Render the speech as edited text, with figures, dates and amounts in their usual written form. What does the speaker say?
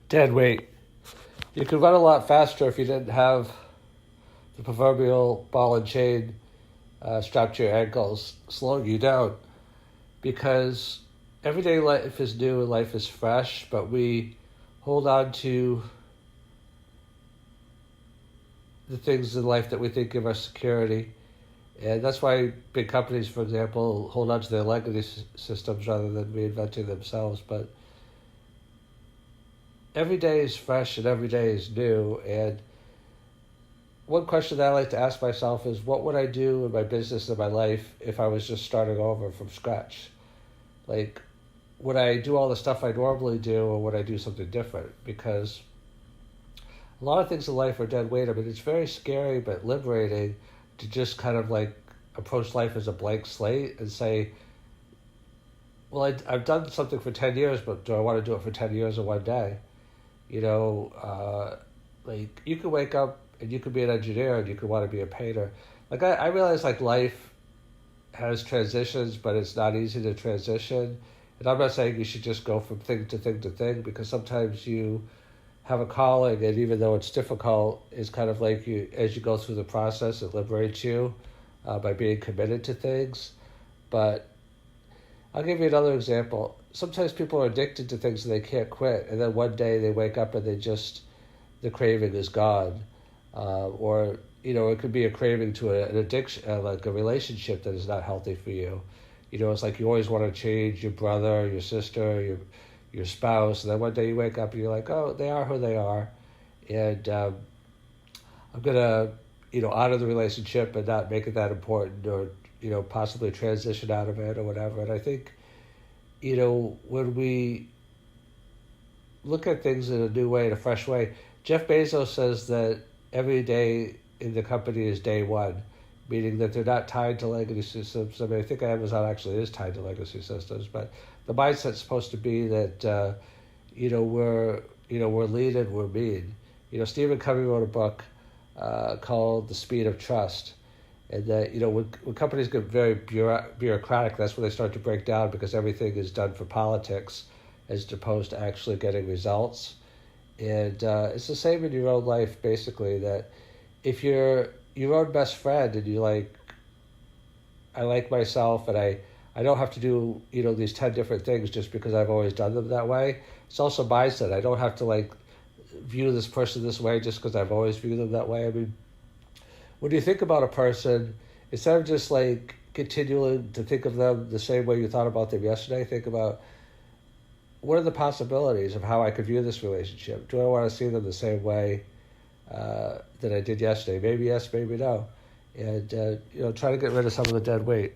Dead weight. You could run a lot faster if you didn't have the proverbial ball and chain strapped to your ankles, slowing you down. Because everyday life is new and life is fresh, but we hold on to the things in life that we think give us security. And that's why big companies, for example, hold on to their legacy systems rather than reinventing themselves. But every day is fresh and every day is new. And one question that I like to ask myself is, what would I do in my business and my life if I was just starting over from scratch? Like, would I do all the stuff I normally do, or would I do something different? Because a lot of things in life are dead weight. I mean, it's very scary but liberating to just kind of like approach life as a blank slate and say, well, I've done something for 10 years, but do I want to do it for 10 years or one day? You know, like you could wake up and you could be an engineer and you could want to be a painter. Like I realize like life has transitions, but it's not easy to transition. And I'm not saying you should just go from thing to thing to thing, because sometimes you have a calling, and even though it's difficult, it's kind of like you, as you go through the process, it liberates you by being committed to things. But I'll give you another example. Sometimes people are addicted to things and they can't quit, and then one day they wake up and the craving is gone. Or, you know, it could be a craving to an addiction, like a relationship that is not healthy for you. You know, it's like you always want to change your brother, your sister, your spouse, and then one day you wake up and you're like, oh, they are who they are, and I'm gonna, you know, honor the relationship and not make it that important, or, you know, possibly transition out of it or whatever. And I think, you know, when we look at things in a new way, in a fresh way, Jeff Bezos says that every day in the company is day one, meaning that they're not tied to legacy systems. I mean, I think Amazon actually is tied to legacy systems, but the mindset's supposed to be that, you know, we're lean and we're mean. You know, Stephen Covey wrote a book called The Speed of Trust. And that, you know, when companies get very bureaucratic, that's when they start to break down, because everything is done for politics as opposed to actually getting results. And it's the same in your own life, basically, that if you're your own best friend and you like, I like myself and I don't have to do, you know, these 10 different things just because I've always done them that way. It's also mindset. I don't have to like view this person this way just because I've always viewed them that way. I mean, when you think about a person, instead of just like continuing to think of them the same way you thought about them yesterday, think about, what are the possibilities of how I could view this relationship? Do I want to see them the same way that I did yesterday? Maybe yes, maybe no. And, you know, try to get rid of some of the dead weight.